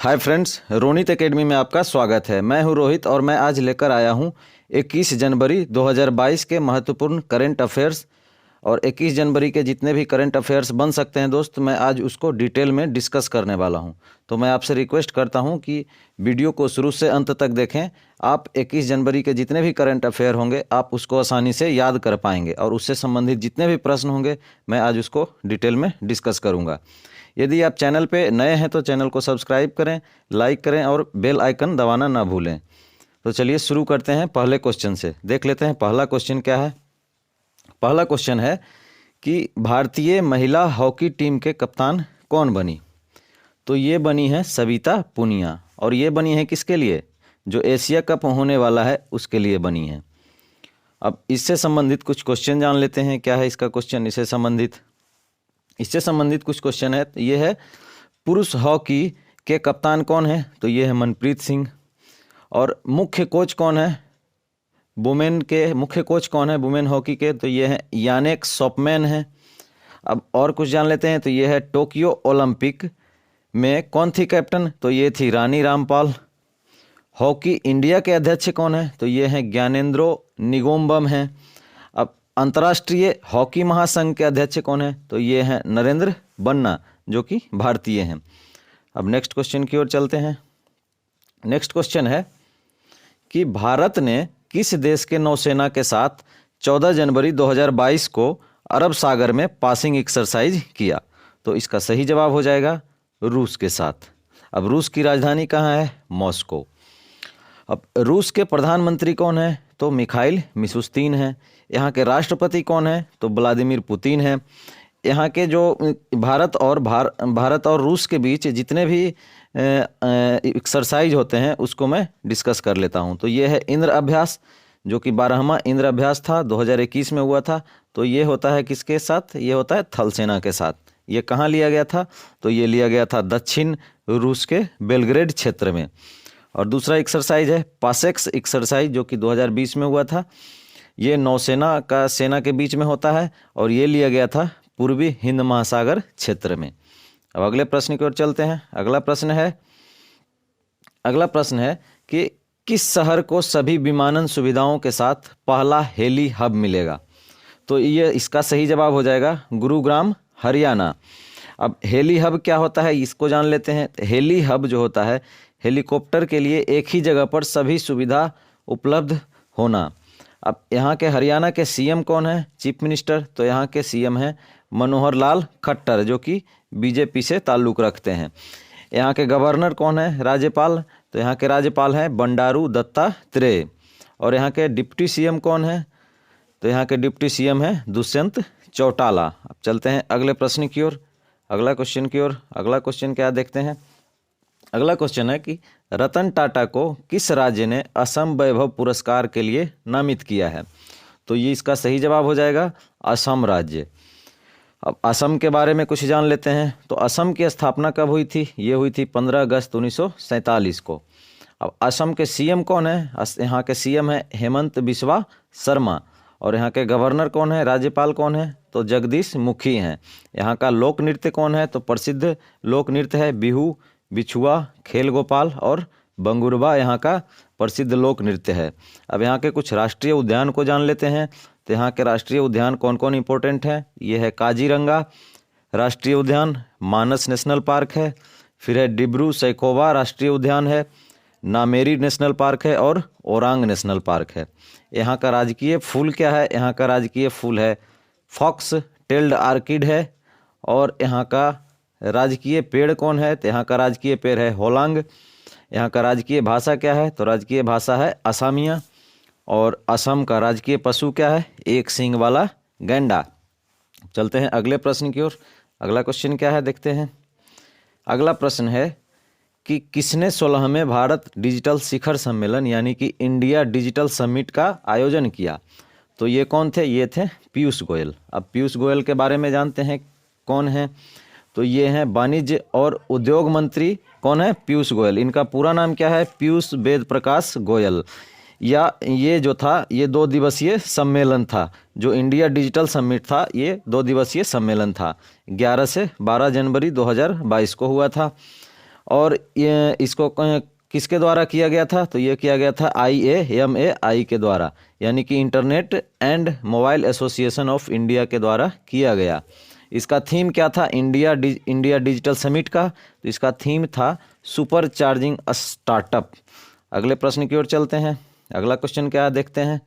Hi friends, Ronit academy में आपका स्वागत है। मैं हूं रोहित और मैं आज लेकर आया हूं 21 जनवरी 2022 के महत्वपूर्ण करंट अफेयर्स। और 21 जनवरी के जितने भी करंट अफेयर्स बन सकते हैं दोस्त, मैं आज उसको डिटेल में डिस्कस करने वाला हूं। तो मैं आपसे रिक्वेस्ट करता हूं कि वीडियो को शुरू से अंत तक देखें। आप 21 जनवरी के जितने भी करंट अफेयर होंगे आप उसको आसानी से याद कर पाएंगे और उससे संबंधित जितने भी प्रश्न होंगे मैं आज उसको डिटेल में डिस्कस करूँगा। यदि आप चैनल पे नए हैं तो चैनल को सब्सक्राइब करें, लाइक करें और बेल आइकन दबाना ना भूलें। तो चलिए शुरू करते हैं पहले क्वेश्चन से। देख लेते हैं पहला क्वेश्चन क्या है। पहला क्वेश्चन है कि भारतीय महिला हॉकी टीम के कप्तान कौन बनी। तो ये बनी है सविता पुनिया। और ये बनी है किसके लिए? जो एशिया कप होने वाला है उसके लिए बनी है। अब इससे संबंधित कुछ क्वेश्चन जान लेते हैं। क्या है इसका क्वेश्चन? इससे संबंधित कुछ क्वेश्चन है। ये है पुरुष हॉकी के कप्तान कौन है? तो ये है मनप्रीत सिंह। और मुख्य कोच कौन है? वुमेन के मुख्य कोच कौन है वुमेन हॉकी के? तो ये है यानेक सॉपमैन है। अब और कुछ जान लेते हैं। तो ये है टोक्यो ओलंपिक में कौन थी कैप्टन? तो ये थी रानी रामपाल। हॉकी इंडिया के अध्यक्ष कौन है? तो ये हैं ज्ञानेंद्रो निगोम्बम हैं। अब अंतर्राष्ट्रीय हॉकी महासंघ के अध्यक्ष कौन है? तो ये हैं नरेंद्र बन्ना, जो कि भारतीय हैं। अब नेक्स्ट क्वेश्चन की ओर चलते हैं। नेक्स्ट क्वेश्चन है कि भारत ने किस देश के नौसेना के साथ 14 जनवरी 2022 को अरब सागर में पासिंग एक्सरसाइज किया? तो इसका सही जवाब हो जाएगा रूस के साथ। अब रूस की राजधानी कहाँ है? मॉस्को। अब रूस के प्रधानमंत्री कौन है? तो मिखाइल मिशुस्तीन है। यहाँ के राष्ट्रपति कौन है? तो व्लादिमीर पुतिन है। यहाँ के जो भारत और रूस के बीच जितने भी एक्सरसाइज होते हैं उसको मैं डिस्कस कर लेता हूँ। तो ये है इंद्र अभ्यास, जो कि 12वां इंद्र अभ्यास था, 2021 में हुआ था। तो ये होता है किसके साथ? ये होता है थल सेना के साथ। ये कहाँ लिया गया था? तो ये लिया गया था दक्षिण रूस के बेलग्रेड क्षेत्र में। और दूसरा एक्सरसाइज है पासेक्स एक्सरसाइज, जो कि 2020 में हुआ था। ये नौसेना का सेना के बीच में होता है और ये लिया गया था पूर्वी हिंद महासागर क्षेत्र में। अब अगले प्रश्न की ओर चलते हैं। अगला प्रश्न है कि किस शहर को सभी विमानन सुविधाओं के साथ पहला हेली हब मिलेगा? तो ये इसका सही जवाब हो जाएगा गुरुग्राम, हरियाणा। अब हेली हब क्या होता है इसको जान लेते हैं। हेली हब जो होता है, हेलीकॉप्टर के लिए एक ही जगह पर सभी सुविधा उपलब्ध होना। अब यहाँ के हरियाणा के सीएम कौन है? Chief minister. तो यहाँ के सीएम हैं मनोहर लाल खट्टर, जो कि बीजेपी से ताल्लुक़ रखते हैं। यहाँ के गवर्नर कौन है? राज्यपाल। तो यहाँ के राज्यपाल हैं बंडारू दत्तात्रेय। और यहाँ के डिप्टी सीएम कौन है? तो यहाँ के डिप्टी सीएम हैं दुष्यंत चौटाला। अब चलते हैं अगले प्रश्न की ओर, अगला क्वेश्चन क्या देखते हैं। अगला क्वेश्चन है कि रतन टाटा को किस राज्य ने असम वैभव पुरस्कार के लिए नामित किया है? तो ये इसका सही जवाब हो जाएगा असम राज्य। अब असम के बारे में कुछ जान लेते हैं। तो असम की स्थापना कब हुई थी? ये हुई थी 15 अगस्त 1947 को। अब असम के सीएम कौन है? यहाँ के सीएम है हेमंत बिस्वा शर्मा। और यहाँ के गवर्नर कौन है? राज्यपाल कौन है? तो जगदीश मुखी हैं। यहाँ का लोक नृत्य कौन है? तो प्रसिद्ध लोक नृत्य है बिहू, बिछुआ, खेल गोपाल और बंगुरबा यहाँ का प्रसिद्ध लोक नृत्य है। अब यहाँ के कुछ राष्ट्रीय उद्यान को जान लेते हैं। तो यहाँ के राष्ट्रीय उद्यान कौन कौन इंपॉर्टेंट है? ये है काजीरंगा राष्ट्रीय उद्यान, मानस नेशनल पार्क है, फिर है डिब्रू सैखोवा राष्ट्रीय उद्यान है, नामेरी नेशनल पार्क है और ओरांग नेशनल पार्क है। यहाँ का राजकीय फूल क्या है? यहाँ का राजकीय फूल है फॉक्स टेल्ड आर्किड है। और यहाँ का राजकीय पेड़ कौन है? तो यहाँ का राजकीय पेड़ है होलांग। यहाँ का राजकीय भाषा क्या है? तो राजकीय भाषा है असमिया। और असम का राजकीय पशु क्या है? एक सींग वाला गैंडा। चलते हैं अगले प्रश्न की ओर। अगला क्वेश्चन क्या है देखते हैं। अगला प्रश्न है कि किसने 16वें भारत डिजिटल शिखर सम्मेलन यानी कि इंडिया डिजिटल समिट का आयोजन किया? तो ये कौन थे? ये थे पीयूष गोयल। अब पीयूष गोयल के बारे में जानते हैं कौन है? तो ये हैं वाणिज्य और उद्योग मंत्री कौन है? पीयूष गोयल। इनका पूरा नाम क्या है? पीयूष वेद प्रकाश गोयल। या ये जो था ये 2 दिवसीय सम्मेलन था। जो इंडिया डिजिटल समिट था ये 2 दिवसीय सम्मेलन था। 11 से 12 जनवरी 2022 को हुआ था। और ये इसको किसके द्वारा किया गया था? तो ये किया गया था IAMAI के द्वारा, यानी कि internet and mobile association of India के द्वारा किया गया। इसका थीम क्या था इंडिया डिजिटल समिट का? तो इसका थीम था सुपर चार्जिंग स्टार्टअप। अगले प्रश्न की ओर चलते हैं। अगला क्वेश्चन क्या है देखते हैं।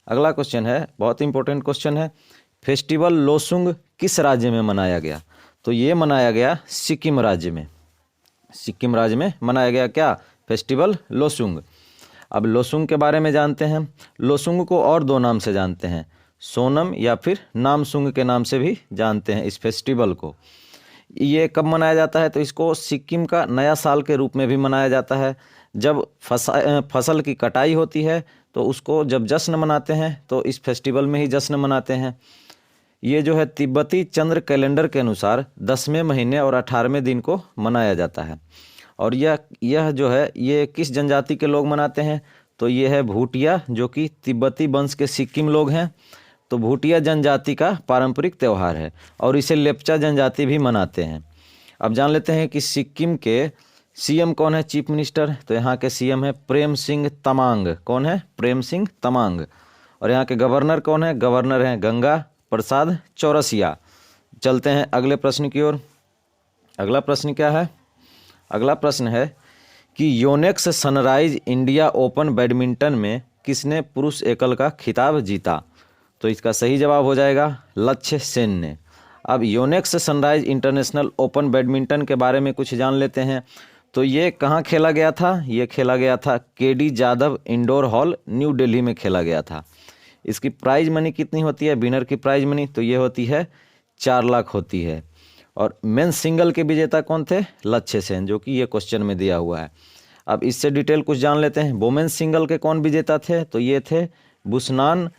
अगला क्वेश्चन है, बहुत इंपॉर्टेंट क्वेश्चन है, फेस्टिवल लोसुंग किस राज्य में मनाया गया? तो ये मनाया गया सिक्किम राज्य में। सिक्किम राज्य में मनाया गया क्या? फेस्टिवल लोसुंग। अब लोसुंग के बारे में जानते हैं। लोसुंग को और दो नाम से जानते हैं, सोनम या फिर नामसुंग के नाम से भी जानते हैं इस फेस्टिवल को। ये कब मनाया जाता है? तो इसको सिक्किम का नया साल के रूप में भी मनाया जाता है। जब फसल की कटाई होती है तो उसको जब जश्न मनाते हैं तो इस फेस्टिवल में ही जश्न मनाते हैं। ये जो है तिब्बती चंद्र कैलेंडर के अनुसार 10वें महीने और 18वें दिन को मनाया जाता है। और यह जो है ये किस जनजाति के लोग मनाते हैं? तो ये है भूटिया, जो कि तिब्बती वंश के सिक्किम लोग हैं। तो भूटिया जनजाति का पारंपरिक त्यौहार है और इसे लेप्चा जनजाति भी मनाते हैं। अब जान लेते हैं कि सिक्किम के सीएम कौन है, चीफ मिनिस्टर? तो यहाँ के सीएम है प्रेम सिंह तमांग। कौन है? प्रेम सिंह तमांग। और यहाँ के गवर्नर कौन है? गवर्नर हैं गंगा प्रसाद चौरसिया। चलते हैं अगले प्रश्न की ओर। अगला प्रश्न क्या है? अगला प्रश्न है कि Yonex sunrise India open badminton में किसने पुरुष एकल का खिताब जीता? तो इसका सही जवाब हो जाएगा लक्ष्य सेन ने। अब Yonex sunrise international open badminton के बारे में कुछ जान लेते हैं। तो ये कहाँ खेला गया था? ये खेला गया था KD Jadhav indoor hall, new Delhi में खेला गया था। इसकी प्राइज मनी कितनी होती है? विनर की प्राइज मनी तो ये होती है 4 लाख होती है। और मेंस सिंगल के विजेता कौन थे? लक्ष्य सेन, जो कि ये क्वेश्चन में दिया हुआ है। अब इससे डिटेल कुछ जान लेते हैं। वुमेन्स सिंगल के कौन विजेता थे? तो ये थे बुसनान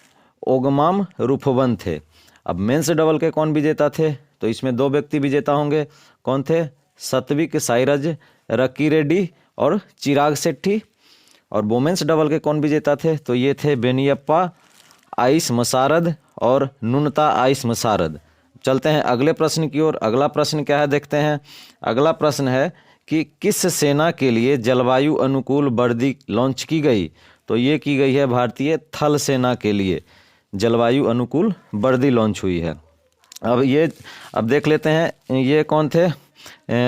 ओगमाम रुफवन थे। अब मेंस डबल के कौन विजेता थे? तो इसमें 2 व्यक्ति विजेता होंगे। कौन थे? सत्विक साइरज रकी रेड्डी और चिराग शेट्टी। और वुमेन्स डबल के कौन विजेता थे? तो ये थे बेनियप्पा आइस मसारद और नुनता आइस मसारद। चलते हैं अगले प्रश्न की ओर। अगला प्रश्न क्या है देखते हैं। अगला प्रश्न है कि किस सेना के लिए जलवायु अनुकूल वर्दी लॉन्च की गई? तो ये की गई है भारतीय थल सेना के लिए जलवायु अनुकूल वर्दी लॉन्च हुई है। अब देख लेते हैं ये कौन थे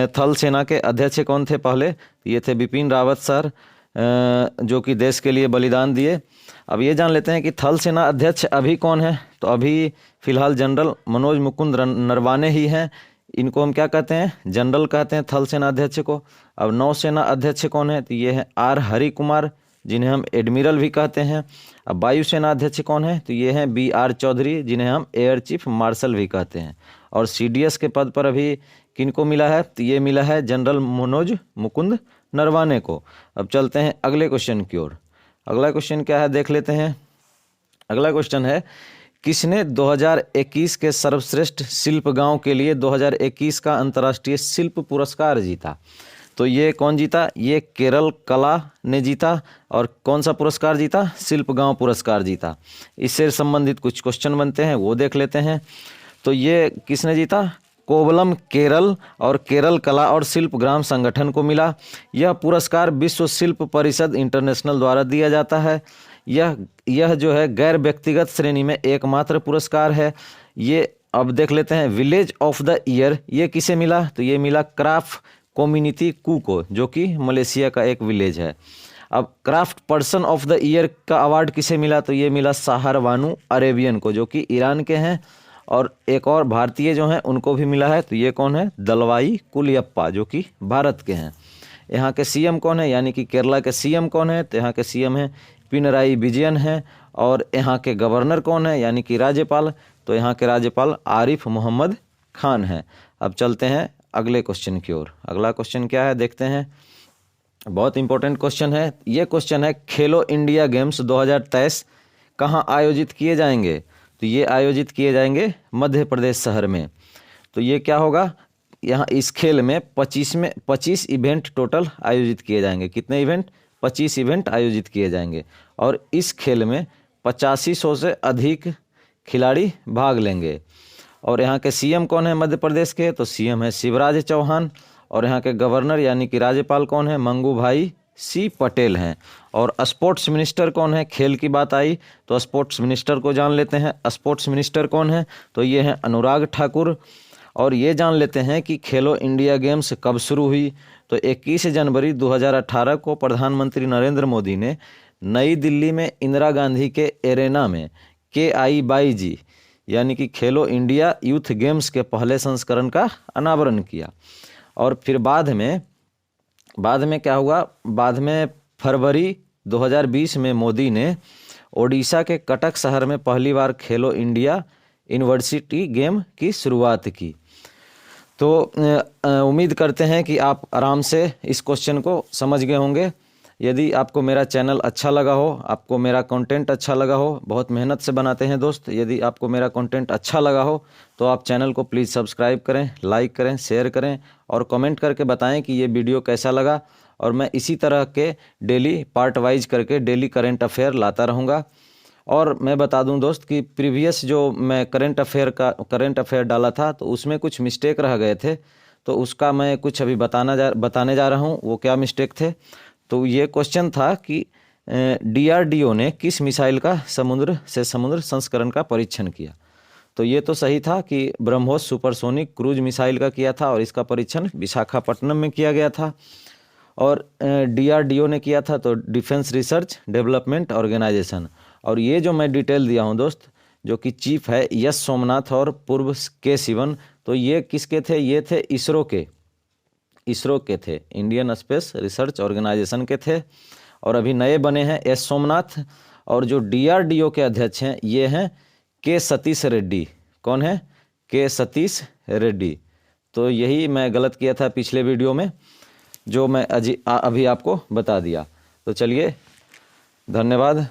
थल सेना के अध्यक्ष कौन थे? पहले ये थे बिपिन रावत सर, जो कि देश के लिए बलिदान दिए। अब ये जान लेते हैं कि थल सेना अध्यक्ष अभी कौन है? तो अभी फिलहाल जनरल मनोज मुकुंद नरवाने ही हैं। इनको हम क्या कहते हैं? जनरल कहते हैं थल सेना अध्यक्ष को। अब नौसेना अध्यक्ष कौन है? तो ये है R हरि कुमार, जिन्हें हम एडमिरल भी कहते हैं। अब वायुसेना अध्यक्ष कौन है? तो ये हैं BR चौधरी, जिन्हें हम एयर चीफ मार्शल भी कहते हैं। और CDS के पद पर अभी किनको मिला है? तो ये मिला है जनरल मनोज मुकुंद नरवाने को। अब चलते हैं अगले क्वेश्चन की ओर। अगला क्वेश्चन क्या है देख लेते हैं। अगला क्वेश्चन है किसने 2021 के सर्वश्रेष्ठ शिल्प गांव के लिए 2021 का अंतर्राष्ट्रीय शिल्प पुरस्कार जीता? तो ये कौन जीता? ये केरल कला ने जीता। और कौन सा पुरस्कार जीता? शिल्प गांव पुरस्कार जीता। इससे संबंधित कुछ क्वेश्चन बनते हैं, वो देख लेते हैं। तो ये किसने जीता? कोवलम केरल और केरल कला और शिल्प ग्राम संगठन को मिला। यह पुरस्कार विश्व शिल्प परिषद इंटरनेशनल द्वारा दिया जाता है। यह जो है गैर व्यक्तिगत श्रेणी में एकमात्र पुरस्कार है। ये अब देख लेते हैं विलेज ऑफ द ईयर ये किसे मिला? तो ये मिला क्राफ्ट कम्युनिटी कू को, जो कि मलेशिया का एक विलेज है। अब craft person of the year का अवार्ड किसे मिला? तो ये मिला शाहरबानू अरेबियन को, जो कि ईरान के हैं। और एक और भारतीय जो हैं उनको भी मिला है। तो ये कौन है? दलवाई कुलियप्पा, जो कि भारत के हैं। यहाँ के सीएम कौन है? यानी कि केरला के सीएम कौन है? तो यहाँ के सीएम हैं पिनराई विजयन हैं। और यहाँ के गवर्नर कौन है? यानी कि राज्यपाल। तो यहाँ के राज्यपाल आरिफ मोहम्मद खान हैं। अब चलते हैं अगले क्वेश्चन की ओर। अगला क्वेश्चन क्या है देखते हैं। बहुत इंपॉर्टेंट क्वेश्चन है। ये क्वेश्चन है खेलो इंडिया गेम्स 2023 कहाँ आयोजित किए जाएंगे? तो ये आयोजित किए जाएंगे मध्य प्रदेश शहर में। तो ये क्या होगा? यहाँ इस खेल में 25 इवेंट टोटल आयोजित किए जाएंगे। कितने इवेंट? 25 इवेंट आयोजित किए जाएंगे। और इस खेल में 8500 से अधिक खिलाड़ी भाग लेंगे। और यहाँ के सीएम कौन है मध्य प्रदेश के? तो सीएम है शिवराज चौहान। और यहाँ के गवर्नर यानी कि राज्यपाल कौन है? मंगूभाई सी पटेल हैं। और स्पोर्ट्स मिनिस्टर कौन है? खेल की बात आई तो स्पोर्ट्स मिनिस्टर को जान लेते हैं। स्पोर्ट्स मिनिस्टर कौन है? तो ये हैं अनुराग ठाकुर। और ये जान लेते हैं कि खेलो इंडिया गेम्स कब शुरू हुई? तो 21 जनवरी 2018 को प्रधानमंत्री नरेंद्र मोदी ने नई दिल्ली में इंदिरा गांधी के एरेना में KI-22 यानी कि खेलो इंडिया यूथ गेम्स के पहले संस्करण का अनावरण किया। और फिर बाद में क्या हुआ? बाद में फरवरी 2020 में मोदी ने ओडिशा के कटक शहर में पहली बार खेलो इंडिया यूनिवर्सिटी गेम की शुरुआत की। तो उम्मीद करते हैं कि आप आराम से इस क्वेश्चन को समझ गए होंगे। यदि आपको मेरा चैनल अच्छा लगा हो, आपको मेरा कंटेंट अच्छा लगा हो, बहुत मेहनत से बनाते हैं दोस्त, यदि आपको मेरा कंटेंट अच्छा लगा हो तो आप चैनल को प्लीज़ सब्सक्राइब करें, लाइक करें, शेयर करें और कमेंट करके बताएं कि ये वीडियो कैसा लगा। और मैं इसी तरह के डेली पार्ट वाइज करके डेली करंट अफेयर लाता रहूँगा। और मैं बता दूं दोस्त कि प्रीवियस जो मैं करंट अफेयर डाला था तो उसमें कुछ मिस्टेक रह गए थे, तो उसका मैं कुछ अभी बताने जा रहा हूं वो क्या मिस्टेक थे। तो ये क्वेश्चन था कि DRDO ने किस मिसाइल का समुद्र से समुद्र संस्करण का परीक्षण किया? तो ये तो सही था कि ब्रह्मोस सुपरसोनिक क्रूज मिसाइल का किया था और इसका परीक्षण विशाखापट्टनम में किया गया था। और DRDO ने किया था तो डिफेंस रिसर्च डेवलपमेंट ऑर्गेनाइजेशन। और ये जो मैं डिटेल दिया हूँ दोस्त, जो कि चीफ है यस सोमनाथ और पूर्व के सिवन, तो ये किसके थे? ये थे इसरो के थे, इंडियन स्पेस रिसर्च ऑर्गेनाइजेशन के थे। और अभी नए बने हैं एस सोमनाथ। और जो DRDO के अध्यक्ष हैं ये हैं के सतीश रेड्डी। कौन है? के सतीश रेड्डी। तो यही मैं गलत किया था पिछले वीडियो में, जो मैं अभी आपको बता दिया। तो चलिए, धन्यवाद।